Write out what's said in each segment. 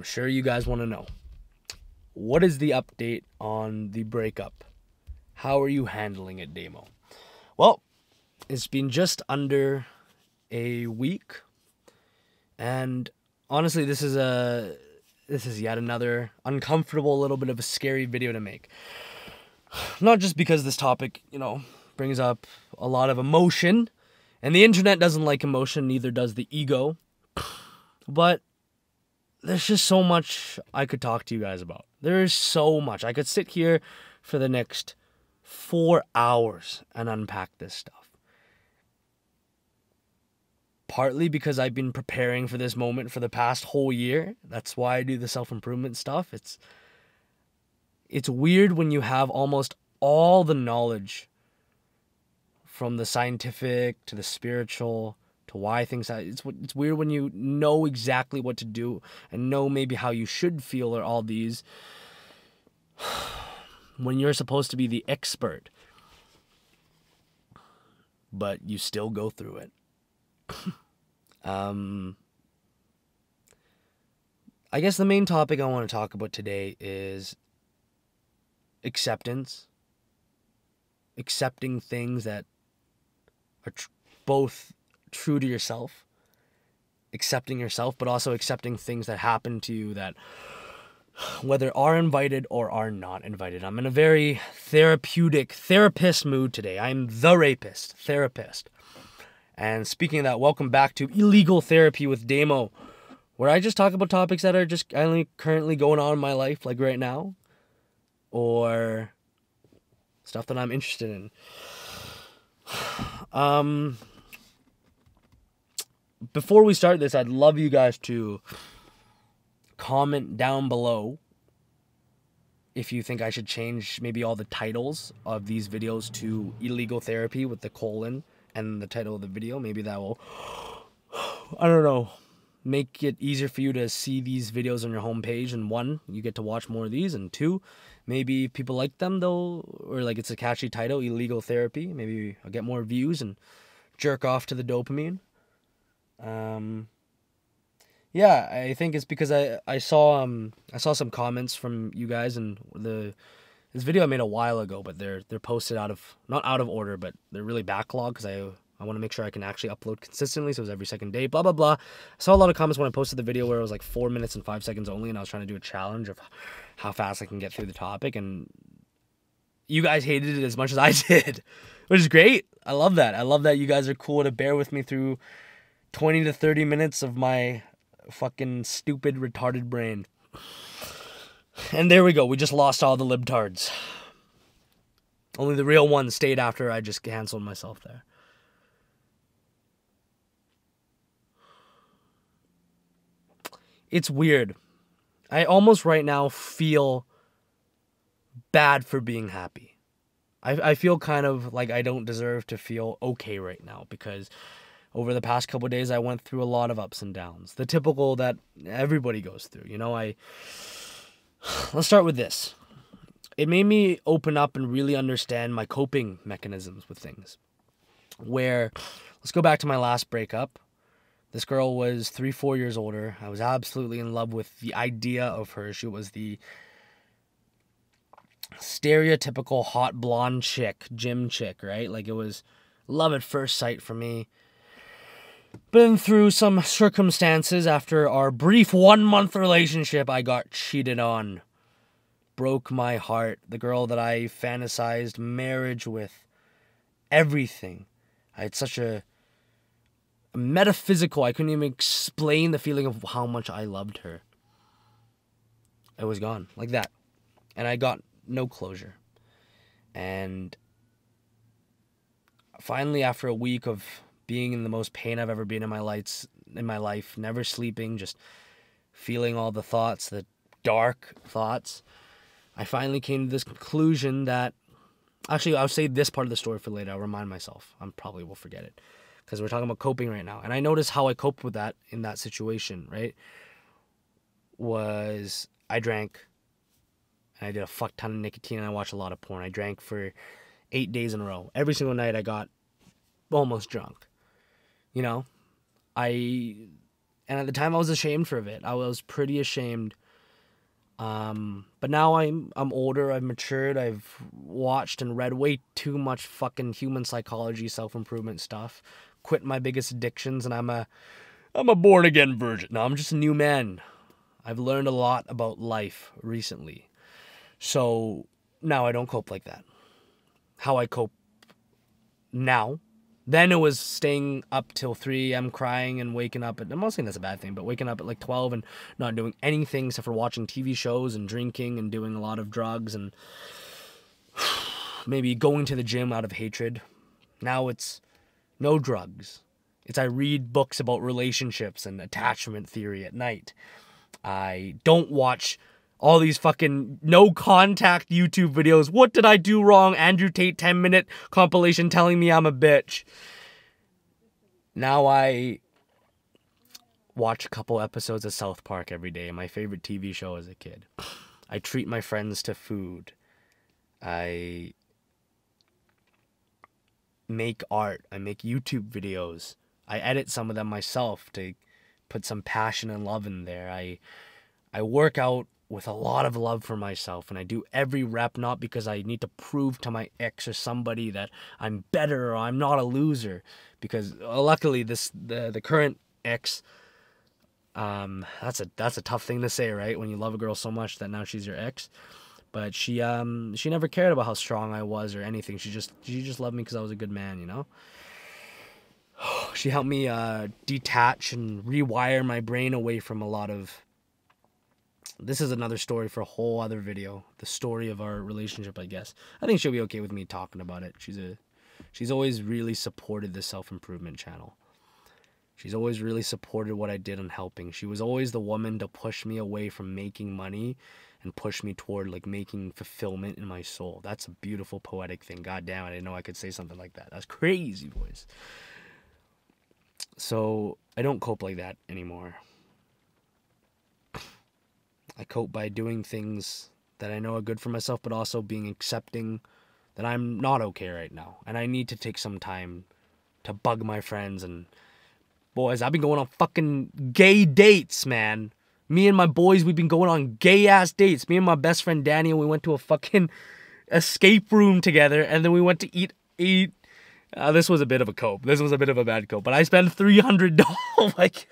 I'm sure you guys want to know. What is the update on the breakup? How are you handling it, Damo? Well, it's been just under a week. And honestly, this is yet another uncomfortable, little bit of a scary video to make. Not just because this topic, brings up a lot of emotion. And the internet doesn't like emotion, neither does the ego. But there's just so much I could talk to you guys about. There is so much. I could sit here for the next 4 hours and unpack this stuff. Partly because I've been preparing for this moment for the past whole year. That's why I do the self-improvement stuff. It's weird when you have almost all the knowledge, from the scientific to the spiritual to why things happen. It's weird when you know exactly what to do and know maybe how you should feel, or all these, when you're supposed to be the expert, but you still go through it. I guess the main topic I want to talk about today is acceptance. Accepting things that are both true to yourself, accepting yourself, but also accepting things that happen to you that whether are invited or are not invited. I'm in a very therapist mood today. I'm the rapist, therapist. And speaking of that, welcome back to Illegal Therapy with Damo, where I just talk about topics that are just currently going on in my life, like right now, or stuff that I'm interested in. Before we start this, I'd love you guys to comment down below if you think I should change maybe all the titles of these videos to Illegal Therapy with the colon and the title of the video. Maybe that will, I don't know, make it easier for you to see these videos on your homepage. And one, you get to watch more of these, and two, maybe people like them though, or like it's a catchy title, Illegal Therapy. Maybe I'll get more views and jerk off to the dopamine. Yeah, I think it's because I saw some comments from you guys, and this video I made a while ago, but they're posted not out of order, but they're really backlogged because I want to make sure I can actually upload consistently, so it's every second day, blah blah blah. I saw a lot of comments when I posted the video where it was like 4 minutes and 5 seconds only, and I was trying to do a challenge of how fast I can get through the topic, and you guys hated it as much as I did, which is great. I love that. I love that you guys are cool to bear with me through 20 to 30 minutes of my fucking stupid, retarded brain. And there we go. We just lost all the libtards. Only the real ones stayed after I just canceled myself there. It's weird. I almost right now feel bad for being happy. I feel kind of like I don't deserve to feel okay right now, because over the past couple of days I went through a lot of ups and downs. The typical that everybody goes through. Let's start with this. It made me open up and really understand my coping mechanisms with things. Where, let's go back to my last breakup. This girl was 3-4 years older. I was absolutely in love with the idea of her. She was the stereotypical hot blonde chick, gym chick, right? Like, it was love at first sight for me. But then through some circumstances, after our brief 1-month relationship, I got cheated on. Broke my heart. The girl that I fantasized marriage with. Everything. I had such a metaphysical, I couldn't even explain the feeling of how much I loved her. It was gone, like that. And I got no closure. And finally, after a week of being in the most pain I've ever been in my life, never sleeping, just feeling all the thoughts, the dark thoughts, I finally came to this conclusion that, actually, I'll save this part of the story for later. I'll remind myself. I probably will forget it, because we're talking about coping right now. And I noticed how I coped with that in that situation, right? Was I drank, and I did a fuck ton of nicotine, and I watched a lot of porn. I drank for 8 days in a row. Every single night I got almost drunk. And at the time I was ashamed for it. I was pretty ashamed. But now I'm older, I've matured, I've watched and read way too much fucking human psychology, self-improvement stuff. Quit my biggest addictions, and I'm a born again virgin. No, I'm just a new man. I've learned a lot about life recently. So now I don't cope like that. How I cope now. Then it was staying up till 3 a.m. crying and waking up at, I'm not saying that's a bad thing, but waking up at like 12 and not doing anything except for watching TV shows and drinking and doing a lot of drugs and maybe going to the gym out of hatred. Now it's no drugs. It's I read books about relationships and attachment theory at night. I don't watch all these fucking no contact YouTube videos. What did I do wrong? Andrew Tate 10-minute compilation telling me I'm a bitch. Now I watch a couple episodes of South Park every day. My favorite TV show as a kid. I treat my friends to food. I make art. I make YouTube videos. I edit some of them myself to put some passion and love in there. I work out with a lot of love for myself, and I do every rep not because I need to prove to my ex or somebody that I'm better or I'm not a loser, because luckily the current ex, that's a tough thing to say, right, when you love a girl so much that now she's your ex, but she never cared about how strong I was or anything. She just loved me because I was a good man, you know. She helped me detach and rewire my brain away from a lot of. This is another story for a whole other video. The story of our relationship, I guess. I think she'll be okay with me talking about it. She's always really supported the self-improvement channel. She's always really supported what I did in helping. She was always the woman to push me away from making money and push me toward like making fulfillment in my soul. That's a beautiful poetic thing. God damn, I didn't know I could say something like that. That's crazy, boys. So I don't cope like that anymore. I cope by doing things that I know are good for myself, but also being accepting that I'm not okay right now. And I need to take some time to bug my friends. And boys, I've been going on fucking gay dates, man. Me and my boys, we've been going on gay-ass dates. Me and my best friend Daniel, we went to a fucking escape room together. And then we went to eat. This was a bit of a cope. This was a bit of a bad cope. But I spent $300. Like,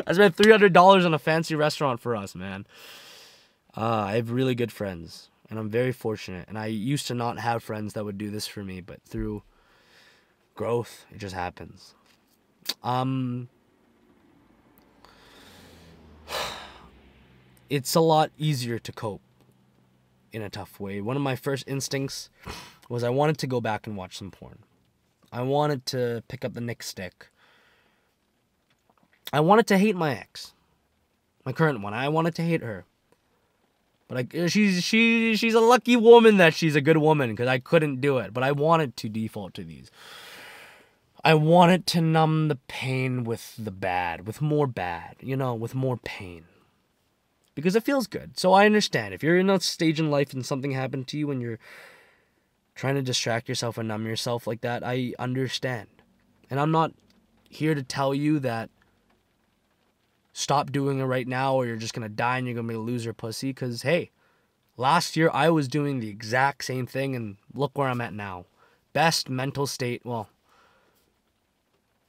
I spent $300 on a fancy restaurant for us, man. I have really good friends, and I'm very fortunate. And I used to not have friends that would do this for me, but through growth, it just happens. It's a lot easier to cope in a tough way. One of my first instincts was I wanted to go back and watch some porn. I wanted to pick up the Nick stick. I wanted to hate my ex, my current one. I wanted to hate her, but she's a lucky woman that she's a good woman, because I couldn't do it. But I wanted to default to these. I wanted to numb the pain with the bad, with more bad, you know, with more pain, because it feels good. So I understand if you're in a stage in life and something happened to you and you're trying to distract yourself and numb yourself like that. I understand, and I'm not here to tell you that stop doing it right now or you're just going to die and you're going to be a loser pussy. Because, hey, last year I was doing the exact same thing, and look where I'm at now. Best mental state, well,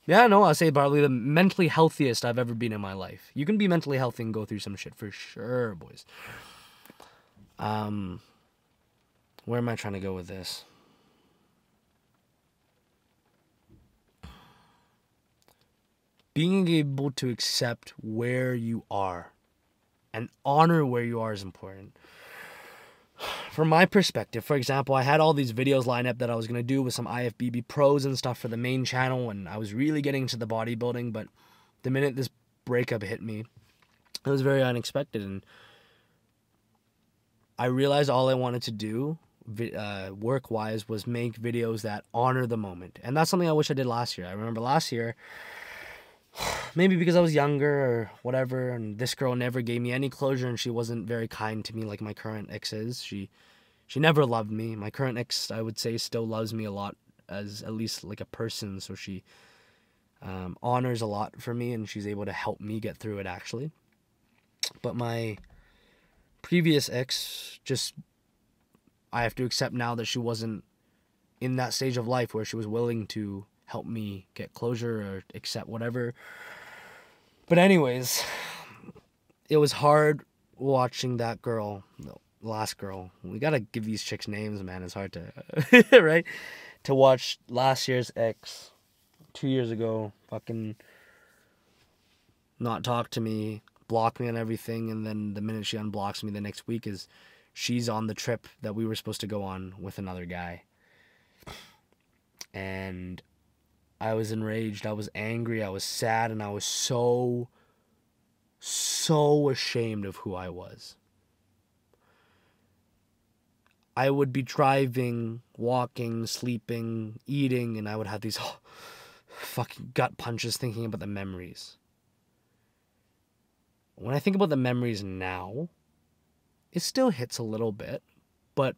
yeah, no, I'll say probably the mentally healthiest I've ever been in my life. You can be mentally healthy and go through some shit for sure, boys. Where am I trying to go with this? Being able to accept where you are and honor where you are is important. From my perspective, for example, I had all these videos lined up that I was going to do with some IFBB pros and stuff for the main channel, and I was really getting into the bodybuilding, but the minute this breakup hit me, it was very unexpected, and I realized all I wanted to do work-wise was make videos that honor the moment. And that's something I wish I did last year. I remember last year, maybe because I was younger or whatever, and this girl never gave me any closure, and she wasn't very kind to me like my current ex is. She never loved me. My current ex, I would say, still loves me a lot, as at least like a person. So she honors a lot for me, and she's able to help me get through it, actually. But my previous ex, just, I have to accept now that she wasn't in that stage of life where she was willing to help me get closure or accept whatever. But anyways, it was hard watching that girl, the last girl. We gotta give these chicks names, man. It's hard to, right? To watch last year's ex, 2 years ago, fucking not talk to me, block me on everything, and then the minute she unblocks me the next week is she's on the trip that we were supposed to go on with another guy. And I was enraged, I was angry, I was sad, and I was so ashamed of who I was. I would be driving, walking, sleeping, eating, and I would have these fucking gut punches thinking about the memories. When I think about the memories now, it still hits a little bit, but,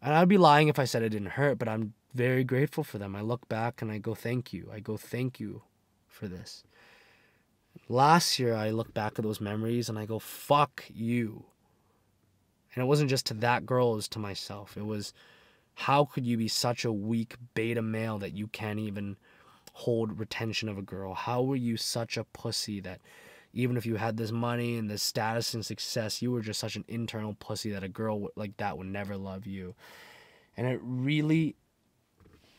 and I'd be lying if I said it didn't hurt, but I'm very grateful for them. I look back and I go, thank you. I go, thank you for this. Last year, I look back at those memories and I go, fuck you. And it wasn't just to that girl, it was to myself. It was, how could you be such a weak beta male that you can't even hold retention of a girl? How were you such a pussy that even if you had this money and this status and success, you were just such an internal pussy that a girl like that would never love you? And it really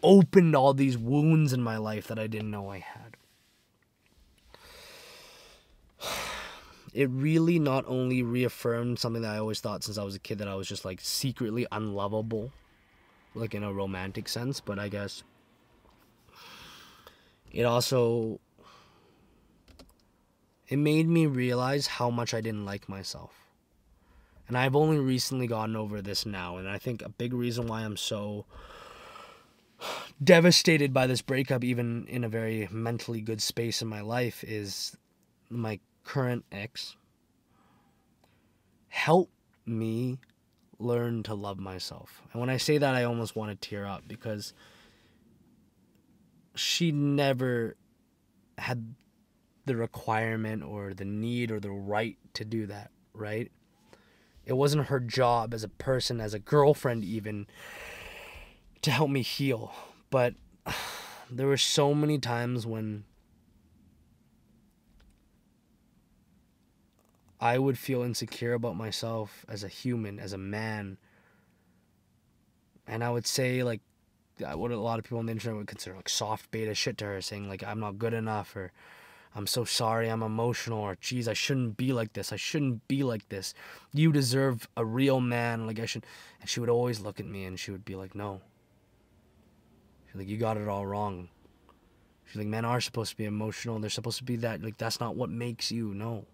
opened all these wounds in my life that I didn't know I had. It really not only reaffirmed something that I always thought since I was a kid, that I was just like secretly unlovable, like in a romantic sense, but I guess it also, it made me realize how much I didn't like myself. And I've only recently gotten over this now, and I think a big reason why I'm so devastated by this breakup, even in a very mentally good space in my life, is my current ex helped me learn to love myself. And when I say that, I almost want to tear up, because she never had the requirement or the need or the right to do that, right? It wasn't her job as a person, as a girlfriend even, to help me heal. But there were so many times when I would feel insecure about myself as a human, as a man. And I would say, like, what a lot of people on the internet would consider like soft beta shit to her, saying like, I'm not good enough, or I'm so sorry, I'm emotional, or geez, I shouldn't be like this, I shouldn't be like this. You deserve a real man, like I should. And she would always look at me and she would be like, no. She's like, you got it all wrong. She's like, men are supposed to be emotional, they're supposed to be that, like, that's not what makes you, no.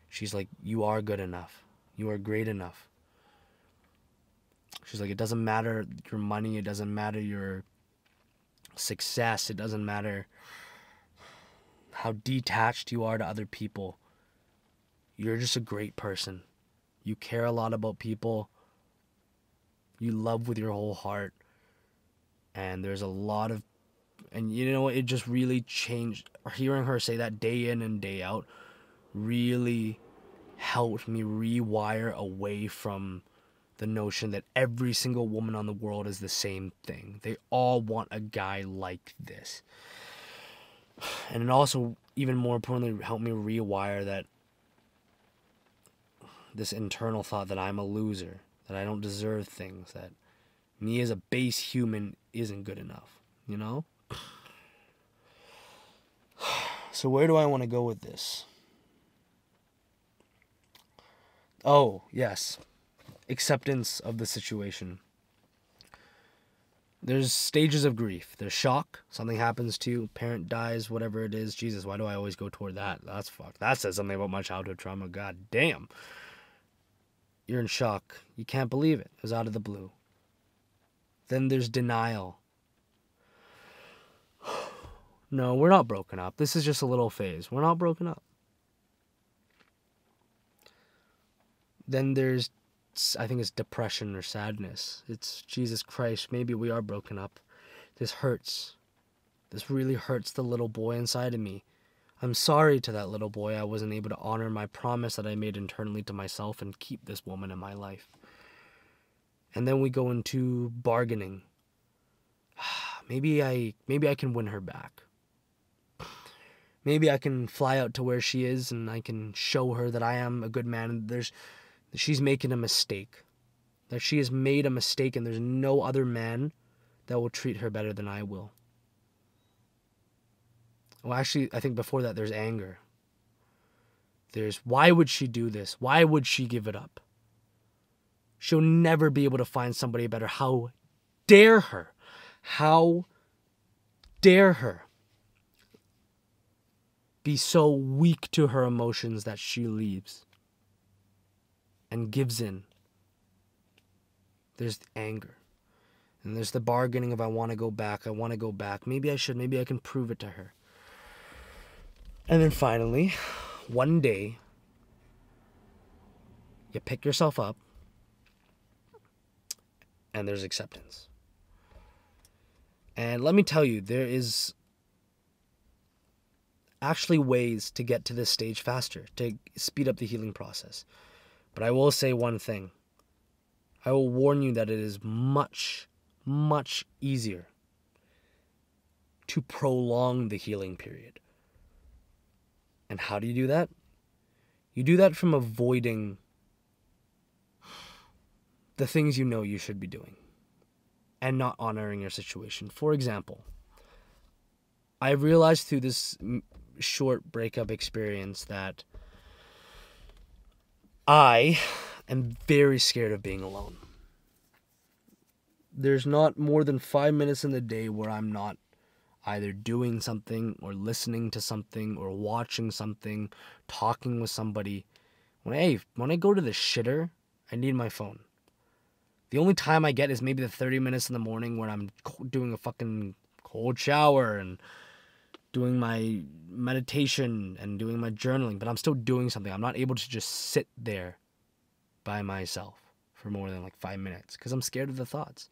She's like, you are good enough. You are great enough. She's like, it doesn't matter your money. It doesn't matter your success. It doesn't matter how detached you are to other people. You're just a great person. You care a lot about people. You love with your whole heart. And there's a lot of, and you know, it just really changed. Hearing her say that day in and day out really helped me rewire away from the notion that every single woman on the world is the same thing. They all want a guy like this. And it also, even more importantly, helped me rewire that, this internal thought that I'm a loser, that I don't deserve things, that me as a base human isn't good enough, you know? So where do I want to go with this? Oh, yes. Acceptance of the situation. There's stages of grief. There's shock. Something happens to you. Parent dies, whatever it is. Jesus, why do I always go toward that? That's fucked. That says something about my childhood trauma. God damn. You're in shock. You can't believe it. It was out of the blue. Then there's denial. No, we're not broken up. This is just a little phase. We're not broken up. Then there's, I think it's depression or sadness. It's, Jesus Christ, maybe we are broken up. This hurts. This really hurts the little boy inside of me. I'm sorry to that little boy I wasn't able to honor my promise that I made internally to myself and keep this woman in my life. And then we go into bargaining. Maybe I can win her back. Maybe I can fly out to where she is and I can show her that I am a good man. She's making a mistake. That she has made a mistake and there's no other man that will treat her better than I will. Well, actually, I think before that there's anger. There's, why would she do this? Why would she give it up? She'll never be able to find somebody better. How dare her? How dare her be so weak to her emotions that she leaves and gives in? There's anger. And there's the bargaining of I want to go back. I want to go back. Maybe I should. Maybe I can prove it to her. And then finally, one day, you pick yourself up and there's acceptance. And let me tell you, there is actually ways to get to this stage faster, to speed up the healing process. But I will say one thing. I will warn you that it is much, much easier to prolong the healing period. And how do you do that? You do that from avoiding the things you know you should be doing and not honoring your situation. For example, I realized through this short breakup experience that I am very scared of being alone. There's not more than 5 minutes in the day where I'm not either doing something or listening to something or watching something, talking with somebody. When I go to the shitter, I need my phone. The only time I get is maybe the 30 minutes in the morning when I'm doing a fucking cold shower and doing my meditation and doing my journaling, but I'm still doing something. I'm not able to just sit there by myself for more than like 5 minutes because I'm scared of the thoughts.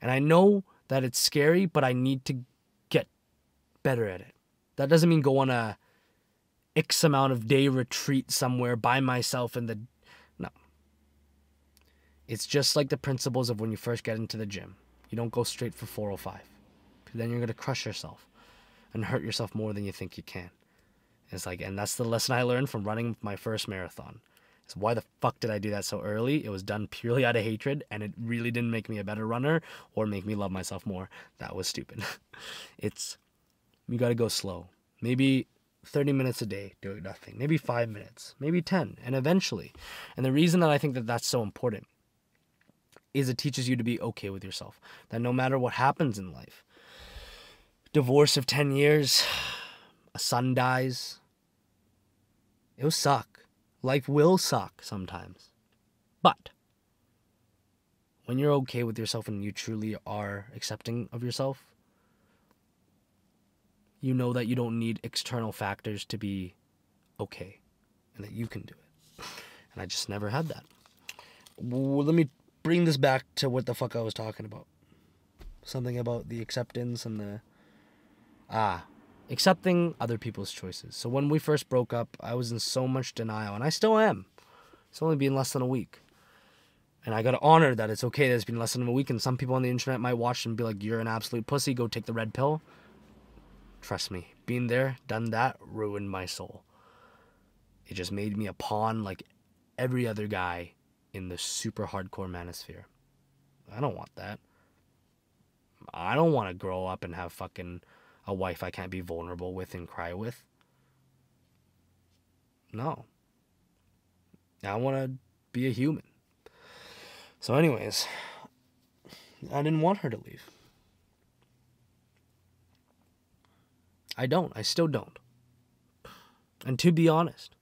And I know that it's scary, but I need to get better at it. That doesn't mean go on a X amount of day retreat somewhere by myself no. It's just like the principles of when you first get into the gym. You don't go straight for 405. Then you're going to crush yourself and hurt yourself more than you think you can. It's like, and that's the lesson I learned from running my first marathon. So why the fuck did I do that so early? It was done purely out of hatred, and it really didn't make me a better runner or make me love myself more. That was stupid. You got to go slow. Maybe 30 minutes a day doing nothing. Maybe 5 minutes. Maybe 10. And eventually. And the reason that I think that that's so important is it teaches you to be okay with yourself. That no matter what happens in life, divorce of 10 years, a son dies, it'll suck. Life will suck sometimes. But when you're okay with yourself and you truly are accepting of yourself, you know that you don't need external factors to be okay and that you can do it. And I just never had that. Well, let me bring this back to what the fuck I was talking about. Something about the acceptance and accepting other people's choices. So when we first broke up, I was in so much denial, and I still am. It's only been less than a week. And I gotta honor that it's okay that it's been less than a week, and some people on the internet might watch and be like, you're an absolute pussy, go take the red pill. Trust me, being there, done that, ruined my soul. It just made me a pawn like every other guy in the super hardcore manosphere. I don't want that. I don't want to grow up and have fucking a wife I can't be vulnerable with and cry with. No. I want to be a human. So anyways, I didn't want her to leave. I don't. I still don't. And to be honest,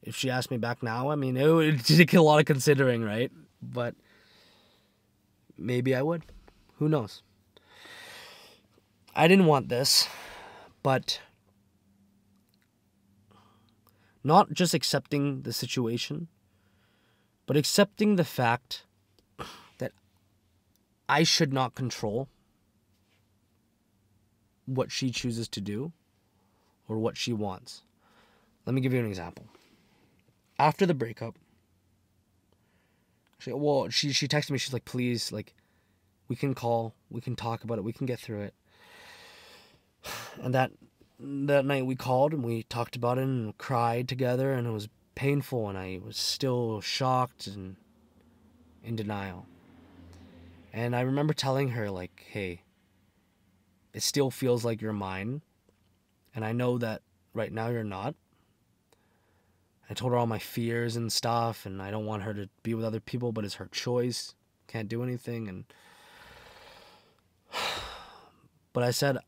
if she asked me back now, I mean, it would take a lot of considering, right? But maybe I would. Who knows? I didn't want this, but not just accepting the situation, but accepting the fact that I should not control what she chooses to do or what she wants. Let me give you an example. After the breakup, she texted me. She's like, please, like, we can call, we can talk about it, we can get through it. And that night we called and we talked about it and cried together, and it was painful, and I was still shocked and in denial. And I remember telling her, like, hey, it still feels like you're mine, and I know that right now you're not. I told her all my fears and stuff, and I don't want her to be with other people, but it's her choice. Can't do anything. And but I said,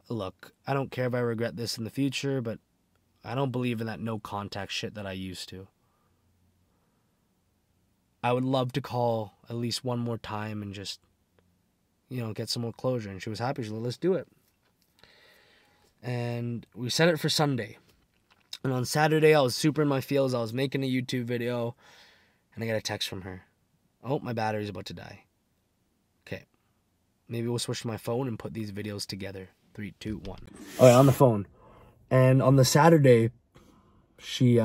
look, I don't care if I regret this in the future, but I don't believe in that no contact shit that I used to. I would love to call at least one more time and just, get some more closure. And she was happy. She said, let's do it. And we set it for Sunday. And on Saturday, I was super in my feels. I was making a YouTube video, and I got a text from her. Oh, my battery's about to die. Okay. Maybe we'll switch to my phone and put these videos together. 3, 2, 1. All right, on the phone. And on the Saturday, she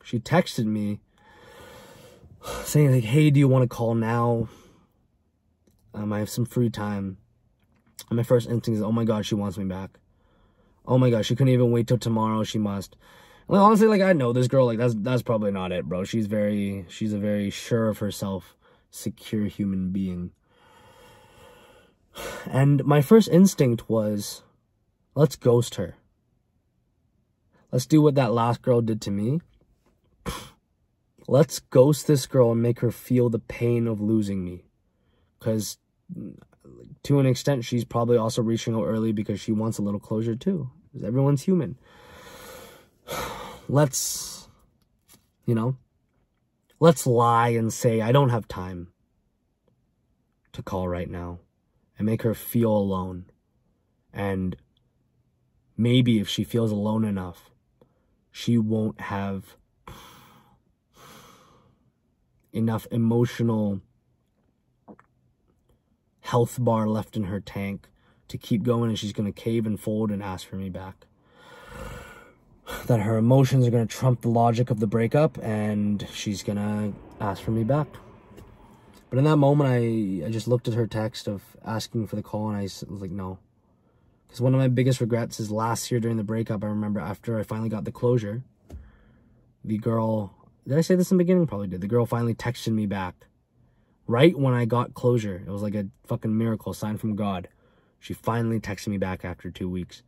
texted me saying, like, hey, do you want to call now? I have some free time. And my first instinct is, oh my God, she wants me back. Oh my God, she couldn't even wait till tomorrow. She must. Like, honestly, like, I know this girl, like, that's probably not it, bro. She's a very sure of herself, secure human being. And my first instinct was, let's ghost her. Let's do what that last girl did to me. Let's ghost this girl and make her feel the pain of losing me. Because to an extent, she's probably also reaching out early because she wants a little closure too. Because everyone's human. Let's lie and say, I don't have time to call right now, and make her feel alone. And maybe if she feels alone enough, she won't have enough emotional health bar left in her tank to keep going, and she's going to cave and fold and ask for me back. That her emotions are going to trump the logic of the breakup, and she's going to ask for me back. But in that moment, I just looked at her text of asking for the call, and I was like, no. Because one of my biggest regrets is last year during the breakup, I remember after I finally got the closure, the girl, did I say this in the beginning? Probably did. The girl finally texted me back. Right when I got closure. It was like a fucking miracle, sign from God. She finally texted me back after 2 weeks.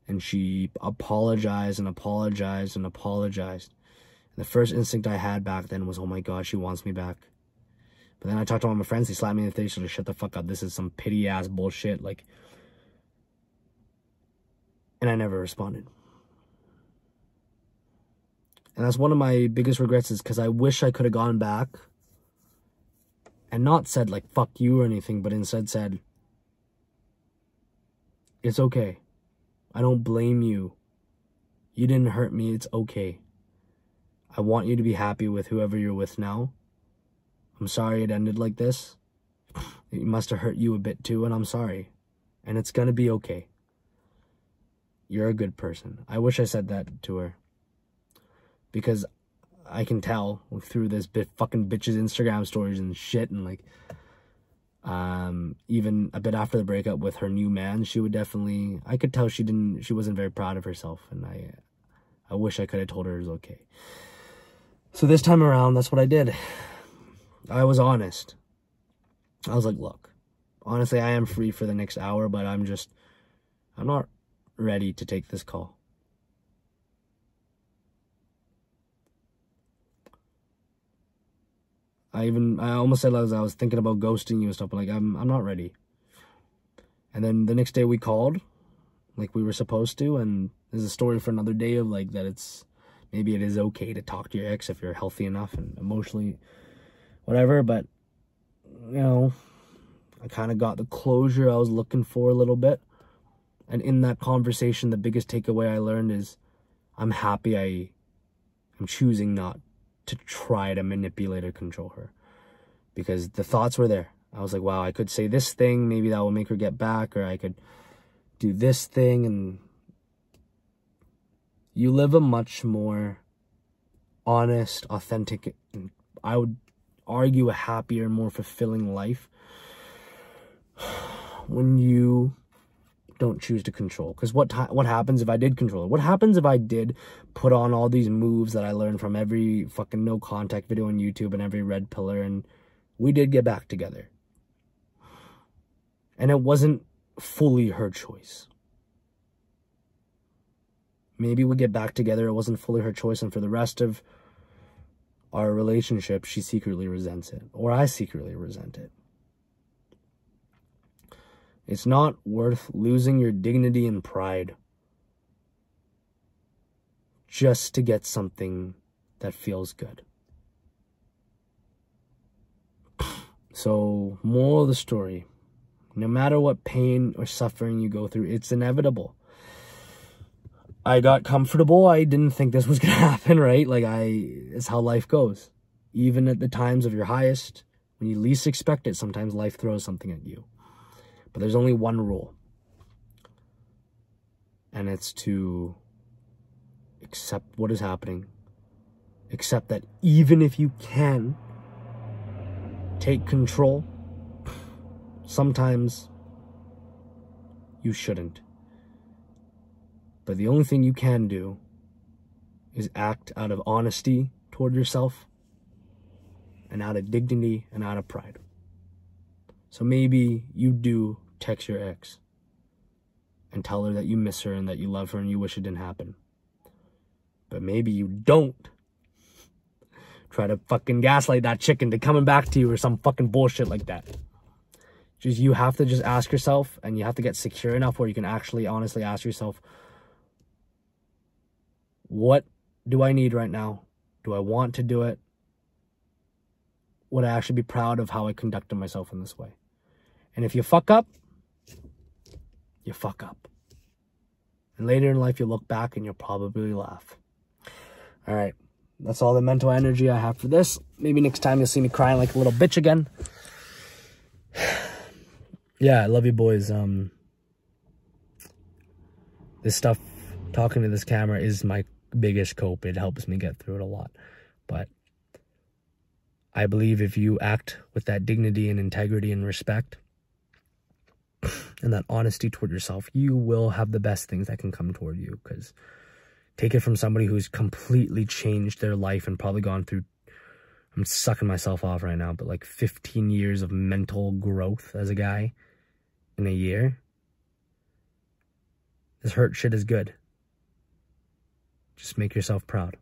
And she apologized and apologized and apologized. And the first instinct I had back then was, oh my God, she wants me back. But then I talked to all my friends, they slapped me in the face, so shut the fuck up. This is some pity-ass bullshit. Like, and I never responded. And that's one of my biggest regrets, is because I wish I could have gone back and not said, like, fuck you or anything, but instead said, it's okay. I don't blame you. You didn't hurt me. It's okay. I want you to be happy with whoever you're with now. I'm sorry it ended like this. It must have hurt you a bit too, and I'm sorry. And it's gonna be okay. You're a good person. I wish I said that to her. Because I can tell through this fucking bitch's Instagram stories and shit, and like, even a bit after the breakup with her new man, she would definitely, I could tell she wasn't very proud of herself, and I wish I could have told her it was okay. So this time around, that's what I did. I was honest. I was like, look, honestly, I am free for the next hour, but I'm not ready to take this call. I almost said I was thinking about ghosting you and stuff, but like, I'm not ready. And then the next day we called, like we were supposed to, and there's a story for another day of like that maybe it is okay to talk to your ex if you're healthy enough and emotionally whatever, but I kind of got the closure I was looking for a little bit. And in that conversation, the biggest takeaway I learned is I'm happy I'm choosing not to try to manipulate or control her, because the thoughts were there. I was like, wow, I could say this thing, maybe that will make her get back, or I could do this thing. And you live a much more honest, authentic, and I would argue a happier, more fulfilling life when you don't choose to control. Because what happens if I did control it? What happens if I did put on all these moves that I learned from every fucking no contact video on YouTube and every red pillar, and we did get back together? And it wasn't fully her choice. Maybe we get back together, it wasn't fully her choice, and for the rest of our relationship, she secretly resents it, or I secretly resent it. It's not worth losing your dignity and pride just to get something that feels good. So, moral of the story, no matter what pain or suffering you go through, it's inevitable. I got comfortable. I didn't think this was going to happen, right? Like, it's how life goes. Even at the times of your highest, when you least expect it, sometimes life throws something at you. But there's only one rule. And it's to accept what is happening. Accept that even if you can take control, sometimes you shouldn't. But the only thing you can do is act out of honesty toward yourself and out of dignity and out of pride. So maybe you do text your ex and tell her that you miss her and that you love her and you wish it didn't happen. But maybe you don't try to fucking gaslight that chick into coming back to you or some fucking bullshit like that. You have to just ask yourself, and you have to get secure enough where you can actually honestly ask yourself, what do I need right now? Do I want to do it? Would I actually be proud of how I conducted myself in this way? And if you fuck up, you fuck up. And later in life, you'll look back and you'll probably laugh. All right. That's all the mental energy I have for this. Maybe next time you'll see me crying like a little bitch again. Yeah, I love you boys. This stuff, talking to this camera, is my biggest cope. It helps me get through it a lot. But I believe if you act with that dignity and integrity and respect and that honesty toward yourself, you will have the best things that can come toward you. Because take it from somebody who's completely changed their life and probably gone through, I'm sucking myself off right now, but like 15 years of mental growth as a guy in a year. This hurt shit is good. Just make yourself proud.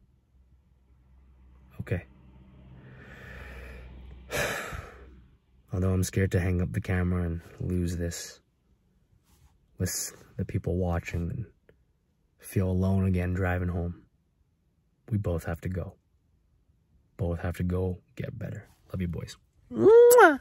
Okay. Although I'm scared to hang up the camera and lose this with the people watching and feel alone again driving home. We both have to go. Both have to go get better. Love you, boys. Mwah!